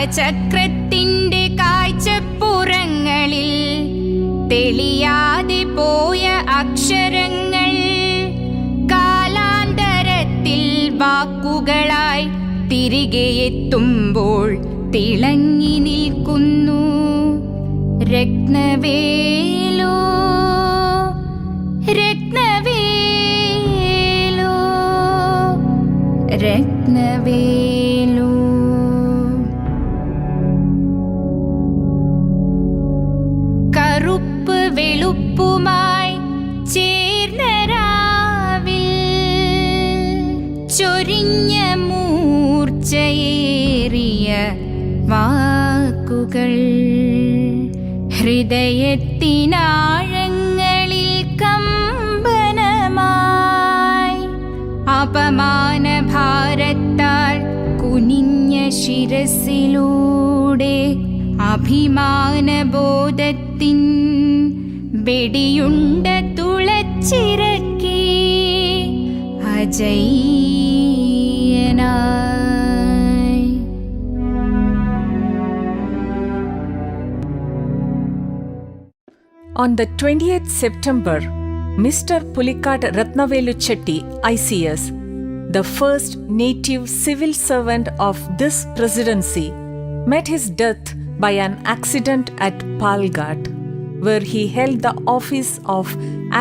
കാലചക്രത്തിന്റെ കാഴ്ചപ്പുറങ്ങളിൽ തെളിയാതെ പോയ അക്ഷരങ്ങൾ കാലാന്തരത്തിൽ വാക്കുകളായി തിരികെ എത്തുമ്പോൾ തിളങ്ങി നിൽക്കുന്നു. രത്നവേലോ രത്നവേലോ രത്നവേലോ. കറുപ്പ് വെളുപ്പുമായി ചേർന്ന രാവിൽ ചൊരിഞ്ഞ മൂർച്ചയേറിയ വാക്കുകൾ ഹൃദയത്തിനാഴങ്ങളിൽ കമ്പനമായി അപമാനഭാരത്താൽ കുനിഞ്ഞ ശിരസിലൂടെ അഭിമാനബോധത്തിൻ വെടിയുണ്ട തുളച്ചിറക്കി അജയ്യനായി. On the 20th September, Mr. Pulikkatt Ratnavelu Chetty, ICS, the first native civil servant of this presidency, met his death by an accident at Palghat, where he held the office of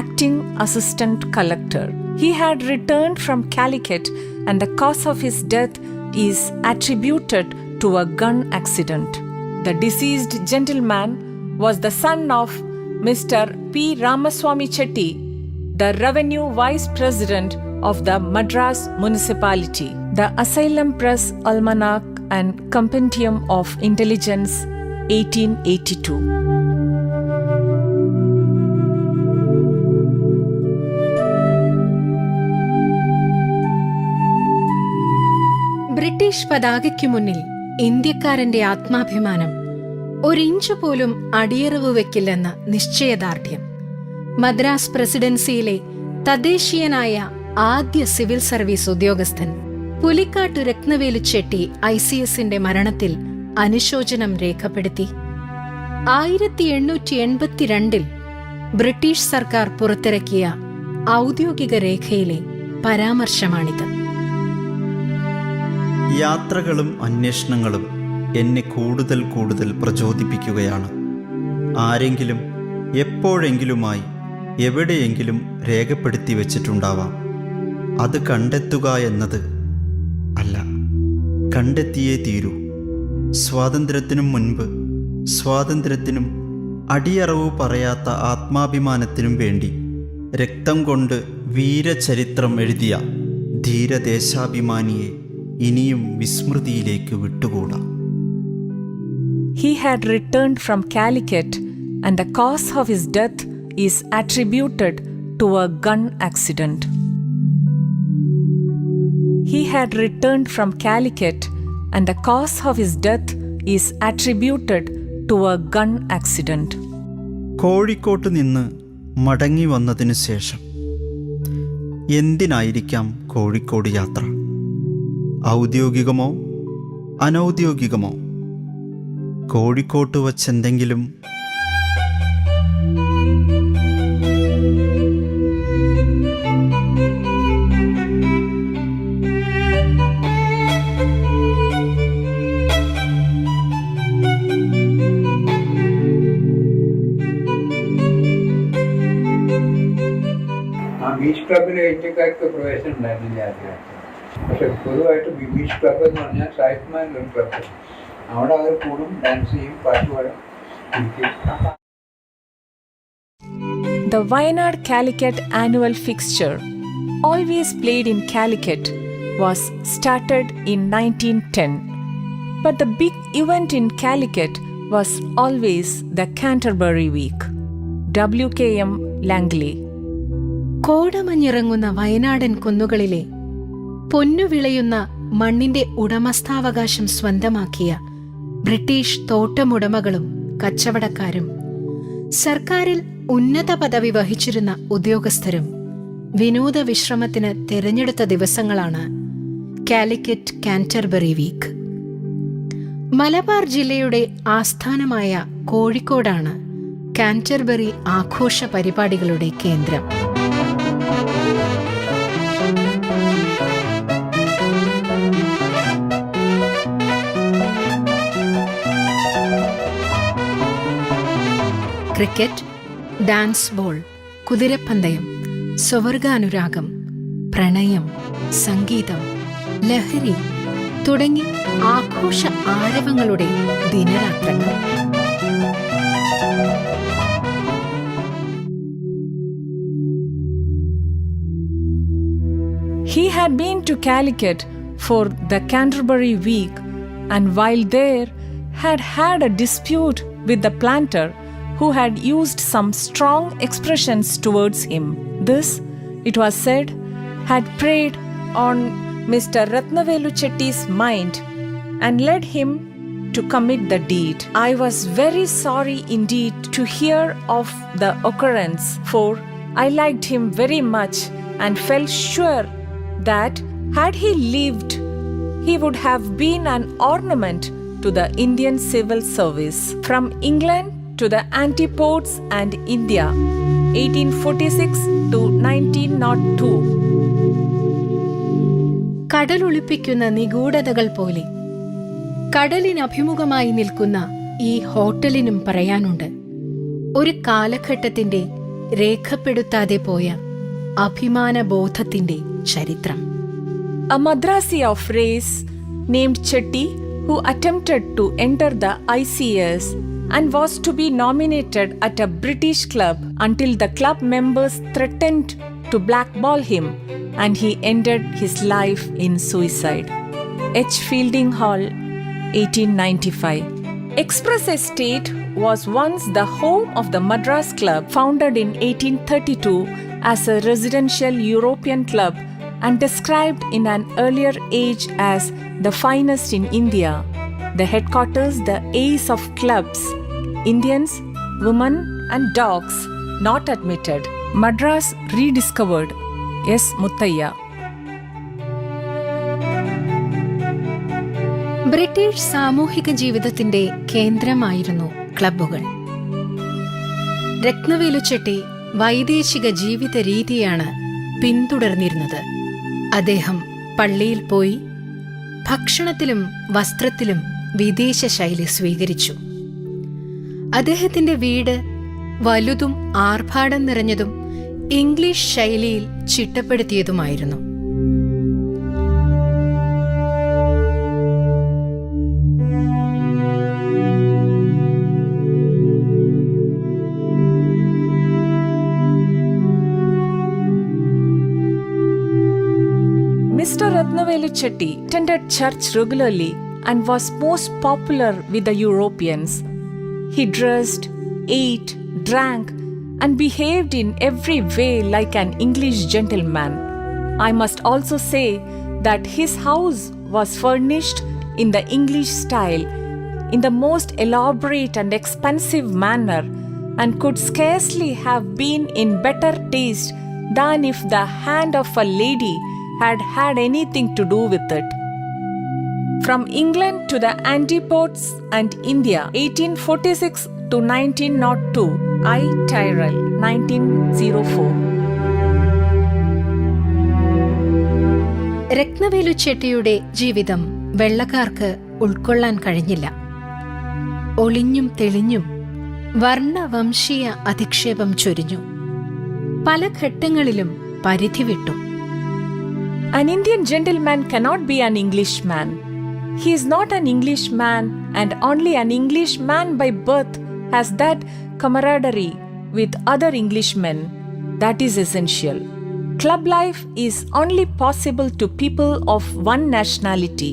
Acting Assistant Collector. He had returned from Calicut and the cause of his death is attributed to a gun accident. The deceased gentleman was the son of Mr. P. Ramaswamy Chetty, the Revenue Vice President of the Madras Municipality. The Asylum Press Almanac and Compendium of Intelligence, 1882. British പതാകയ്ക്കു മുന്നിൽ ഇന്ത്യക്കാരന്റെ ആത്മാഭിമാനം ഒരിഞ്ചു പോലും അടിയറവ് വയ്ക്കില്ലെന്ന നിശ്ചയദാർഢ്യം. മദ്രാസ് പ്രസിഡൻസിയിലെ തദ്ദേശീയനായ ആദ്യ civil service ഉദ്യോഗസ്ഥൻ പുലിക്കാട്ട് രത്നവേലു ചെട്ടി ICSന്റെ മരണത്തിൽ അനുശോചനം രേഖപ്പെടുത്തി. 1882 ബ്രിട്ടീഷ് സർക്കാർ പുറത്തിറക്കിയ ഔദ്യോഗിക രേഖയിലെ പരാമർശമാണിത്. യാത്രകളും അന്വേഷണങ്ങളും എന്നെ കൂടുതൽ കൂടുതൽ പ്രചോദിപ്പിക്കുകയാണ്. ആരെങ്കിലും എപ്പോഴെങ്കിലുമായി എവിടെയെങ്കിലും രേഖപ്പെടുത്തി വച്ചിട്ടുണ്ടാവാം. അത് കണ്ടെത്തുക എന്നത് അല്ല, കണ്ടെത്തിയേ തീരൂ. സ്വാതന്ത്ര്യത്തിനും മുൻപ് സ്വാതന്ത്ര്യത്തിനും അടിയറവ് പറയാത്ത ആത്മാഭിമാനത്തിനും വേണ്ടി രക്തം കൊണ്ട് വീരചരിത്രം എഴുതിയ ധീരദേശാഭിമാനിയെ ഇനിയും വിസ്മൃതിയിലേക്ക് വിട്ടുകൂടാ. He had returned from Calicut and the cause of his death is attributed to a gun accident. He had returned from Calicut and the cause of his death is attributed to a gun accident. കോഴിക്കോട്ട് നിന്ന് മടങ്ങി വന്നതിനു ശേഷം എന്തിനായിരിക്കാം കോഴിക്കോട് യാത്ര? ഔദ്യോഗികമോ അനൗദ്യോഗികമോ? കോഴിക്കോട്ട് വച്ചെന്തെങ്കിലും beach ക്ലബിൽ ഇന്ത്യക്കാർക്ക് പ്രവേശനം ഉണ്ടായിരുന്നില്ല ആദ്യം. പക്ഷെ പൊതുവായിട്ട് ബീച്ച് ക്ലബ് എന്ന് പറഞ്ഞാൽ സാഹിത്യമാരുടെ ക്ലബ്. അവിടെ അവർ കൂടും, ഡാൻസ് ചെയ്യും, പാട്ട് പാടും. The Wayanad Calicut annual fixture, always played in Calicut, was started in 1910. But the big event in Calicut was always the Canterbury Week. W.K.M. Langley. കോടമഞ്ഞിറങ്ങുന്ന വയനാടൻ കുന്നുകളിലെ പൊന്നുവിളയുന്ന മണ്ണിന്റെ ഉടമസ്ഥാവകാശം സ്വന്തമാക്കിയ ബ്രിട്ടീഷ് തോട്ടമുടമകളും കച്ചവടക്കാരും സർക്കാരിൽ ഉന്നത പദവി വഹിച്ചിരുന്ന ഉദ്യോഗസ്ഥരും വിനോദ വിശ്രമത്തിന് തിരഞ്ഞെടുത്ത ദിവസങ്ങളാണ് കാലിക്കറ്റ് കാന്റർബറി വീക്ക്. മലബാർ ജില്ലയുടെ ആസ്ഥാനമായ കോഴിക്കോടാണ് കാന്റർബറി ആഘോഷ പരിപാടികളുടെ കേന്ദ്രം. ക്രിക്കറ്റ്, ഡാൻസ് ബോൾ, കുതിരപ്പന്തയം, സ്വവർഗാനുരാഗം, പ്രണയം, സംഗീതം, ലഹരി തുടങ്ങി ആഘോഷ ആരവങ്ങളുടെ ദിനരാത്രങ്ങൾ. He had been to Calicut for the Canterbury Week, and while there had a dispute with the planter who had used some strong expressions towards him. This, it was said, had preyed on Mr. Ratnavelu Chetty's mind and led him to commit the deed. I was very sorry indeed to hear of the occurrence, for I liked him very much and felt sure that had he lived, he would have been an ornament to the Indian civil service. From England to the Antipodes and India, 1846 to 1902. കടലൊളിപ്പിക്കുന്ന നിഗൂഢതകൾ പോലെ കടലിനഭിമുഖമായി നിൽക്കുന്ന ഈ ഹോട്ടലിനും പറയാനുണ്ട് ഒരു കാലഘട്ടത്തിന്റെ രേഖപ്പെടുത്താതെ പോയ അഭിമാനബോധത്തിന്റെ ചരിത്രം. A Madrasi of race named Chetty, who attempted to enter the ICS and was to be nominated at a British club until the club members threatened to blackball him and he ended his life in suicide. H. Fielding Hall, 1895. Express Estate was once the home of the Madras Club, founded in 1832 as a residential European club and described in an earlier age as the finest in India. The headquarters, the ace of clubs, Indians, women and dogs not admitted. Madras rediscovered. S. Muttaya. British സാമൂഹിക ജീവിതത്തിന്റെ കേന്ദ്രമായിരുന്നു ക്ലബ്ബുകൾ. രത്നവേലു ചെട്ടി വൈദേശിക ജീവിത രീതിയാണ് പിന്തുടർന്നിരുന്നത്. അദ്ദേഹം പള്ളിയിൽ പോയി ഭക്ഷണത്തിലും വസ്ത്രത്തിലും വിദേശ ശൈലി സ്വീകരിച്ചു. അദ്ദേഹത്തിന്റെ വീട് വലുതും ആർഭാടം നിറഞ്ഞതും ഇംഗ്ലീഷ് ശൈലിയിൽ ചിട്ടപ്പെടുത്തിയതുമായിരുന്നു. Mr. Ratnavelu Chetty attended church regularly and was most popular with the Europeans. He dressed, ate, drank, and behaved in every way like an English gentleman. I must also say that his house was furnished in the English style, in the most elaborate and expensive manner, and could scarcely have been in better taste than if the hand of a lady had had anything to do with it. From England to the Antipodes and India, 1846 to 1902, I. Tyrrell, 1904. Rathnavelu ചെട്ടിയുടെ ജീവിതം വെള്ളക്കാർക്ക് ഉൾക്കൊള്ളാൻ കഴിഞ്ഞില്ല. ഒളിഞ്ഞും തെളിഞ്ഞും വർണ്ണവംശീയ അധിക്ഷേപം ചൊരിഞ്ഞു. പല ഘട്ടങ്ങളിലും പരിധി വിട്ടു. An Indian gentleman cannot be an Englishman. He is not an Englishman, and only an Englishman by birth has that camaraderie with other Englishmen that is essential. Club life is only possible to people of one nationality.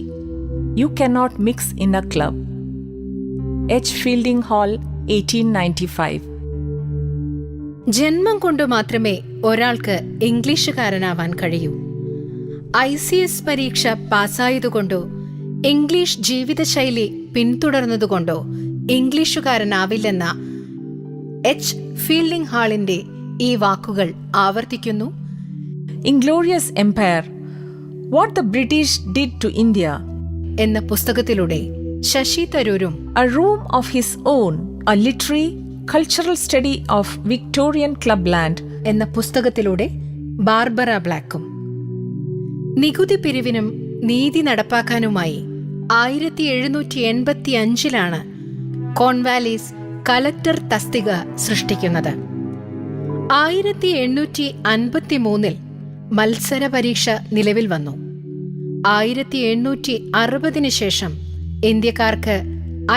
You cannot mix in a club. H. Fielding Hall, 1895. ജന്മം കൊണ്ടു മാത്രമേ ഒരാൾക്ക് ഇംഗ്ലീഷുകാരനാവാൻ കഴിയൂ. ICS പരീക്ഷ പാസ്സായതുകൊണ്ടോ English ജീവിതശൈലി പിന്തുടർന്നതുകൊണ്ടോ ഇംഗ്ലീഷുകാരനാവില്ലെന്ന H. Fielding ഹാളിന്റെ ഈ വാക്കുകൾ ആവർത്തിക്കുന്നു. Inglorious Empire, What the British Did to India എന്ന പുസ്തകത്തിലൂടെ Sasi തരൂരും a room of his own, a literary, cultural study of Victorian clubland എന്ന പുസ്തകത്തിലൂടെ ബാർബറ ബ്ലാക്കും. നികുതി പിരിവിനും നീതി നടപ്പാക്കാനുമായി 1785 കോൺവാലീസ് കലക്ടർ തസ്തിക സൃഷ്ടിക്കുന്നത്. 1853 മത്സര പരീക്ഷ നിലവിൽ വന്നു. 1860 ശേഷം ഇന്ത്യക്കാർക്ക്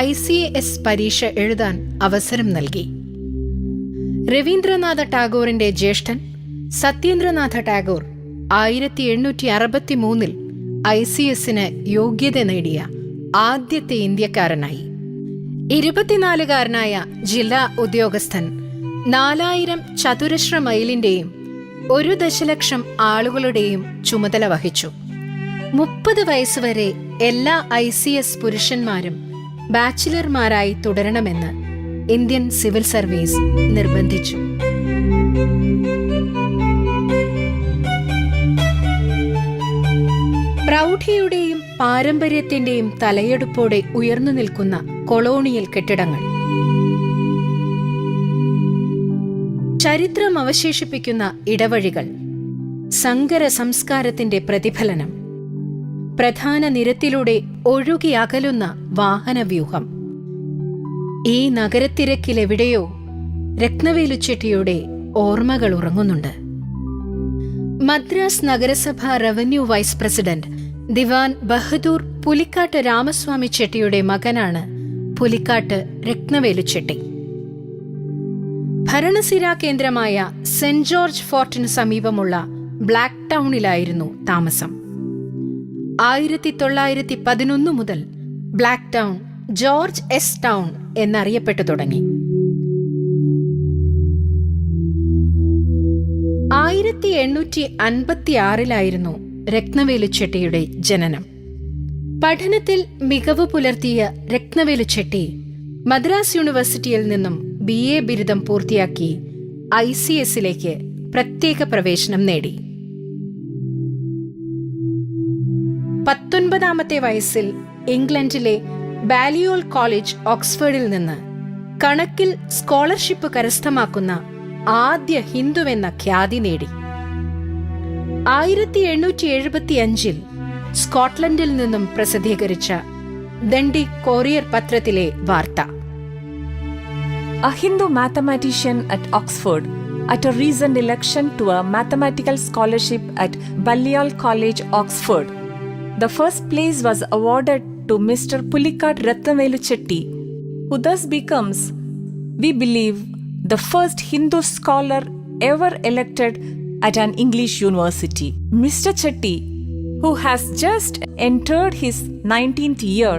ICAS പരീക്ഷ എഴുതാൻ അവസരം നൽകി. രവീന്ദ്രനാഥ ടാഗോറിന്റെ ജ്യേഷ്ഠൻ സത്യേന്ദ്രനാഥ ടാഗോർ 1863 ICSന് യോഗ്യത നേടിയ ആദ്യത്തെ ഇന്ത്യക്കാരനായി. 24-കാരനായ ജില്ലാ ഉദ്യോഗസ്ഥൻ 4000 ചതുരശ്ര മൈലിന്റെയും 1 ദശലക്ഷം ആളുകളുടെയും ചുമതല വഹിച്ചു. 30 വയസ്സുവരെ എല്ലാ ICS പുരുഷന്മാരും ബാച്ചിലർമാരായി തുടരണമെന്ന് ഇന്ത്യൻ സിവിൽ സർവീസ് നിർബന്ധിച്ചു. പ്രൗഢിയുടെയും പാരമ്പര്യത്തിന്റെയും തലയെടുപ്പോടെ ഉയർന്നു നിൽക്കുന്ന കൊളോണിയൽ കെട്ടിടങ്ങൾ, ചരിത്രം അവശേഷിപ്പിക്കുന്ന ഇടവഴികൾ, സങ്കര സംസ്കാരത്തിന്റെ പ്രതിഫലനം, പ്രധാന നിരത്തിലൂടെ ഒഴുകി അകലുന്ന വാഹനവ്യൂഹം. ഈ നഗരത്തിരക്കിലെവിടെയോ രത്നവേലുച്ചെട്ടിയുടെ ഓർമ്മകൾ ഉറങ്ങുന്നുണ്ട്. മദ്രാസ് നഗരസഭ റവന്യൂ വൈസ് പ്രസിഡന്റ് ദിവാൻ ബഹദൂർ പുലിക്കാട്ട് രാമസ്വാമി ചെട്ടിയുടെ മകനാണ് പുലിക്കാട്ട് രത്നവേലുച്ചെട്ടി. ഭരണസിരാ കേന്ദ്രമായ സെന്റ് ജോർജ് ഫോർട്ടിന് സമീപമുള്ള ബ്ലാക്ക് ടൗണിലായിരുന്നു താമസം. 1911 മുതൽ black town George s town എന്നറിയപ്പെട്ടു തുടങ്ങി. 1856 രത്നവേലുച്ചെട്ടിയുടെ ജനനം. പഠനത്തിൽ മികവ് പുലർത്തിയ രത്നവേലുച്ചെട്ടി മദ്രാസ് യൂണിവേഴ്സിറ്റിയിൽ നിന്നും BA ബിരുദം പൂർത്തിയാക്കി ICSലേക്ക് പ്രത്യേക പ്രവേശനം നേടി. 19ാമത്തെ വയസ്സിൽ ഇംഗ്ലണ്ടിലെ ബാലിയോൾ കോളേജ് ഓക്സ്ഫോർഡിൽ നിന്ന് കണക്കിൽ സ്കോളർഷിപ്പ് കരസ്ഥമാക്കുന്ന ആദ്യ ഹിന്ദുവെന്ന ഖ്യാതി നേടി. 1875 സ്കോട്ട്ലൻഡിൽ നിന്നും പ്രസിദ്ധീകരിച്ച ദണ്ഡി കൊറിയർ പത്രത്തിലെ വാർത്ത. A Hindu mathematician at Oxford, at a recent election to a mathematical scholarship at Balliol College, Oxford, the first place was awarded to Mr. Pulikat Ratnaveluchetty, who thus becomes, we believe, the first Hindu scholar ever elected at an English university. Mr. Chetty, who has just entered his 19th year,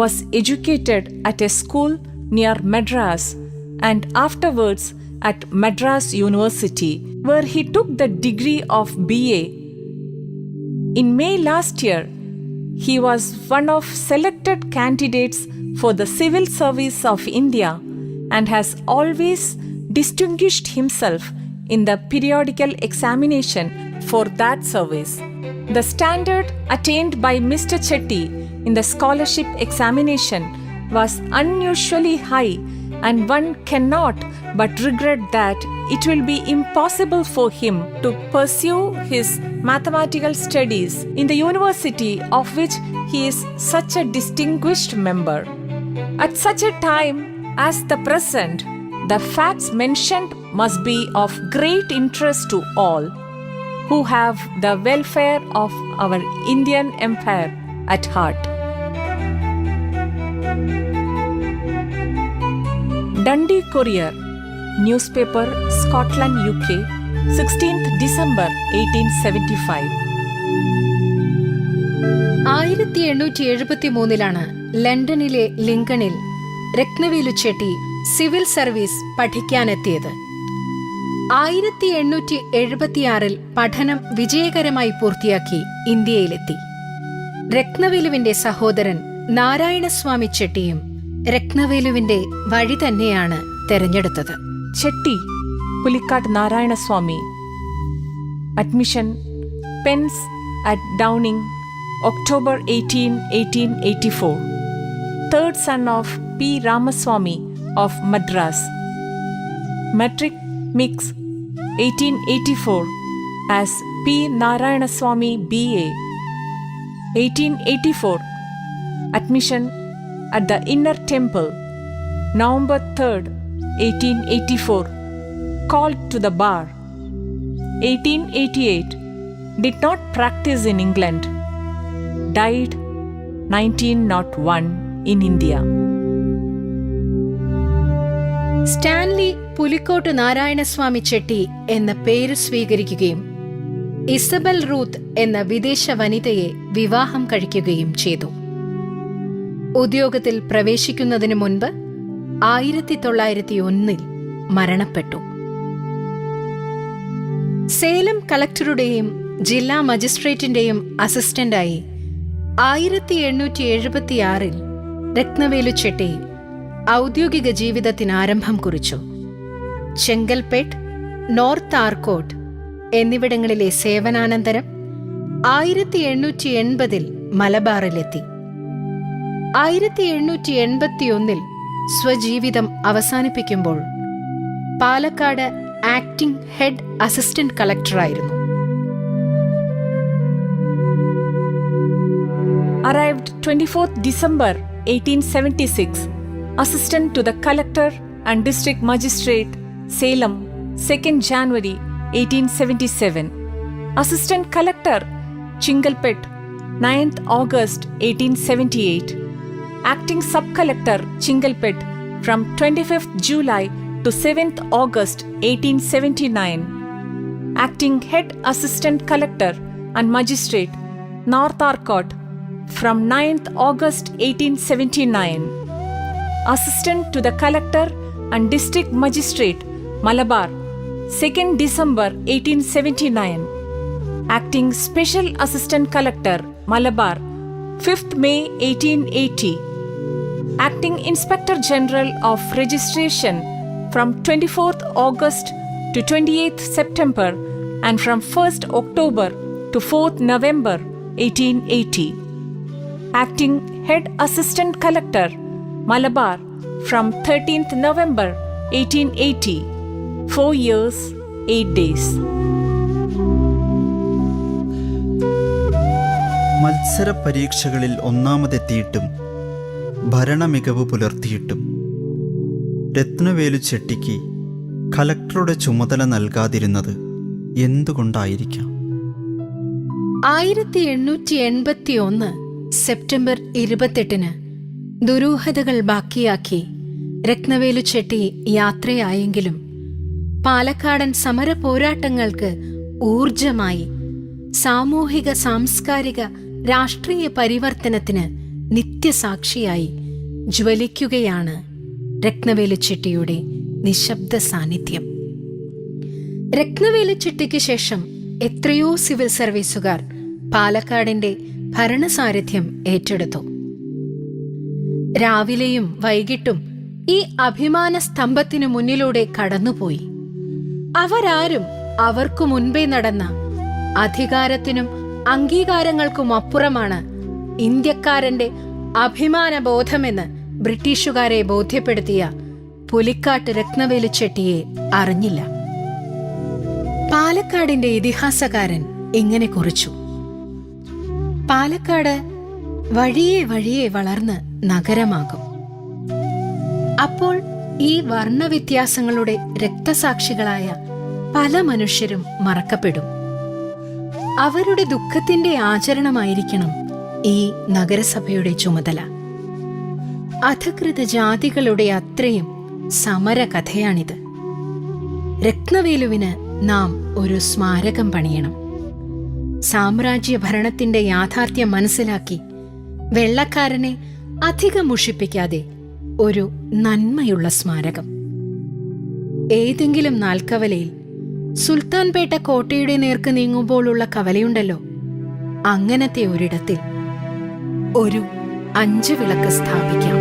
was educated at a school near Madras and afterwards at Madras University, where he took the degree of BA. In May last year, he was one of selected candidates for the Civil Service of India and has always distinguished himself in the periodical examination for that service. The standard attained by Mr. Chetty in the scholarship examination was unusually high, and one cannot but regret that it will be impossible for him to pursue his mathematical studies in the university of which he is such a distinguished member. At such a time as the present, the facts mentioned must be of great interest to all who have the welfare of our Indian Empire at heart. Dundee Courier, newspaper, Scotland, UK, 16th December 1875. 1873 ലണ്ടനിലെ ലിങ്കണിൽ രത്നവേലുച്ചെട്ടി civil service പഠിക്കാനെത്തിയത്. 1876 പഠനം വിജയകരമായി പൂർത്തിയാക്കി ഇന്ത്യയിലെത്തി. രത്നവേലുവിന്റെ സഹോദരൻ നാരായണസ്വാമി ചെട്ടിയും രത്നവേലുവിന്റെ വഴി തന്നെയാണ് തെരഞ്ഞെടുത്തത്. Chetty, Pulikat Narayana Swami. Admission, Pence at Downing, October 18, 1884. third son of P. Ramaswamy of Madras. Metric Mix 1884 as P. Narayanaswamy B.A. 1884 Admission at the Inner Temple. November 3rd, 1884 Called to the bar. 1888 Did not practice in England. Died 1901 in India. Stanley Pulicat Narayanaswamy Chetty എന്ന പേര് സ്വീകരിക്കുകയും Isabel Ruth എന്ന വിദേശ വനിതയെ വിവാഹം കഴിക്കുകയും ചെയ്തു. ഉദ്യോഗത്തിൽ പ്രവേശിക്കുന്നതിനു മുൻപ് 1901 മരണപ്പെട്ടു. സേലം കളക്ടറുടെയും ജില്ലാ മജിസ്ട്രേറ്റിന്റെയും അസിസ്റ്റന്റായി 1876 രത്നവേലു ചെട്ടി ഔദ്യോഗിക ജീവിതത്തിന് ആരംഭം കുറിച്ചു. ചെങ്കൽപ്പേട്ട്, നോർത്ത് ആർക്കോട്ട് എന്നിവിടങ്ങളിലെ സേവനാനന്തരം 1880 മലബാറിലെത്തി. 1881 സ്വജീവിതം അവസാനിപ്പിക്കുമ്പോൾ പാലക്കാട് ആക്ടിംഗ് ഹെഡ് അസിസ്റ്റന്റ് കളക്ടറായിരുന്നു. Arrived 24th December 1876, Assistant to the Collector and District Magistrate, Salem, 2nd January 1877. Assistant Collector, Chingalpet, 9th August 1878. Acting Sub-Collector, Chingalpet, from 25th July to 7th August 1879. Acting Head Assistant Collector and Magistrate, North Arcot, from 9th August 1879. Assistant to the Collector and District Magistrate, Malabar, 2nd December 1879. Acting Special Assistant Collector, Malabar, 5th May 1880. Acting Inspector General of Registration from 24th August to 28th September and from 1st October to 4th November 1880. Acting Head Assistant Collector, Malabar, from 13th November 1880. 4 years, 8 days. മത്സര പരീക്ഷകളിൽ ഒന്നാമതെത്തിയിട്ടും ഭരണമികവ് പുലർത്തിയിട്ടും രത്നവേലു ചെട്ടിക്ക് കളക്ടറുടെ ചുമതല നൽകാതിരുന്നത് എന്തുകൊണ്ടായിരിക്കാം? 1881 September 28 ദുരൂഹതകൾ ബാക്കിയാക്കി Rathnavelu Chetty യാത്രയായെങ്കിലും പാലക്കാടൻ സമര പോരാട്ടങ്ങൾക്ക് ഊർജമായി സാമൂഹിക സാംസ്കാരിക രാഷ്ട്രീയ പരിവർത്തനത്തിന് നിത്യസാക്ഷിയായി ജ്വലിക്കുകയാണ് രത്നവേലു ചെട്ടിയുടെ നിശബ്ദ സാന്നിധ്യം. രത്നവേലു ചെട്ടിക്ക് ശേഷം എത്രയോ സിവിൽ സർവീസുകാർ പാലക്കാടിന്റെ ഭരണസാരഥ്യം ഏറ്റെടുത്തു. രാവിലെയും വൈകിട്ടും ഈ അഭിമാന സ്തംഭത്തിനു മുന്നിലൂടെ കടന്നുപോയി. അവരാരും അവർക്കു മുൻപേ നടന്ന അധികാരത്തിനും അംഗീകാരങ്ങൾക്കും അപ്പുറമാണ് ഇന്ത്യക്കാരന്റെ അഭിമാനബോധമെന്ന് ബ്രിട്ടീഷുകാരെ ബോധ്യപ്പെടുത്തിയ പുലിക്കാട്ട് രത്നവേലു ചെട്ടിയെ അറിഞ്ഞില്ല. പാലക്കാടിന്റെ ഇതിഹാസകാരൻ ഇങ്ങനെ കുറിച്ചു: പാലക്കാട് വഴിയെ വഴിയെ വളർന്ന് നഗരമാകും. അപ്പോൾ ഈ വർണ്ണവ്യത്യാസങ്ങളുടെ രക്തസാക്ഷികളായ പല മനുഷ്യരും മറക്കപ്പെടും. അവരുടെ ദുഃഖത്തിന്റെ ആചരണമായിരിക്കണം ഈ നഗരസഭയുടെ ചുമതല. അധികൃത ജാതികളുടെ അത്രയും സമരകഥയാണിത്. രത്നവേലുവിന് നാം ഒരു സ്മാരകം പണിയണം. സാമ്രാജ്യ ഭരണത്തിന്റെ യാഥാർത്ഥ്യം മനസ്സിലാക്കി വെള്ളക്കാരനെ അധികം മുഷിപ്പിക്കാതെ ഒരു നന്മയുള്ള സ്മാരകം. ഏതെങ്കിലും നാൽക്കവലയിൽ സുൽത്താൻപേട്ട കോട്ടയുടെ നേർക്ക് നീങ്ങുമ്പോഴുള്ള കവലയുണ്ടല്ലോ, അങ്ങനത്തെ ഒരിടത്തിൽ ഒരു 5 വിളക്ക് സ്ഥാപിക്കാം.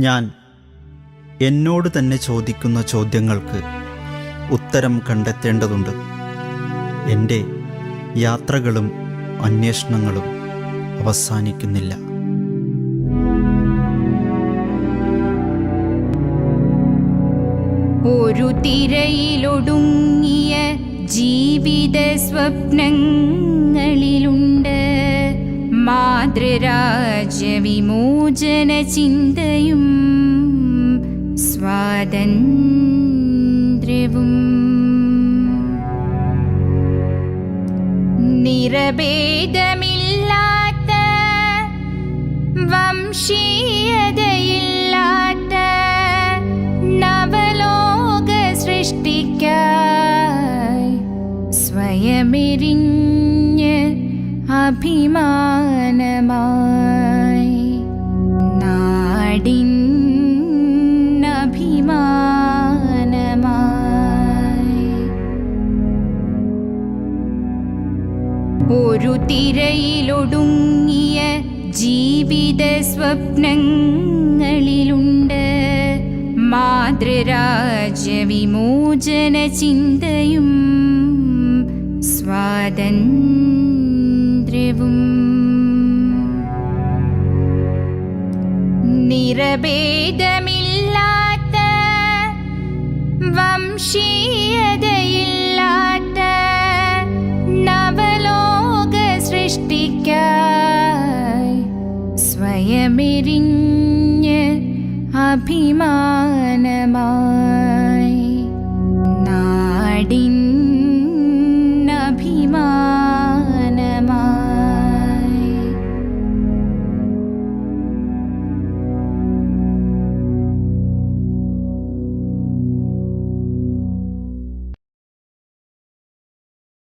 ഞാൻ എന്നോട് തന്നെ ചോദിക്കുന്ന ചോദ്യങ്ങൾക്ക് ഉത്തരം കണ്ടെത്തേണ്ടതുണ്ട്. എൻ്റെ യാത്രകളും അന്വേഷണങ്ങളും അവസാനിക്കുന്നില്ല. ഒരു തിരയിലൊടുങ്ങിയ ജീവിത സ്വപ്നങ്ങളിലുണ്ട് മാതൃരാജ്യ വിമോചന ചിന്തയും സ്വാതന്ത്ര്യവും. നിറഭേദമില്ലാത്ത വംശീയതയില്ലാത്ത നവലോക സൃഷ്ടിക്കായി സ്വയമെരിഞ്ഞ് അഭിമാനമായി നാടിൻ അഭിമാനമായി. ഒരു തിരയിലൊടുങ്ങിയ ജീവിത സ്വപ്നങ്ങളിലുണ്ട് മാതൃരാജ്യ വിമോചന ചിന്തയും സ്വാതന്ത്ര്യവും. നിറഭേദമില്ലാത്ത വംശീയതയില്ലാത്ത നവലോക സൃഷ്ടിക്കായി സ്വയമെരിഞ്ഞ് അഭിമാനമായി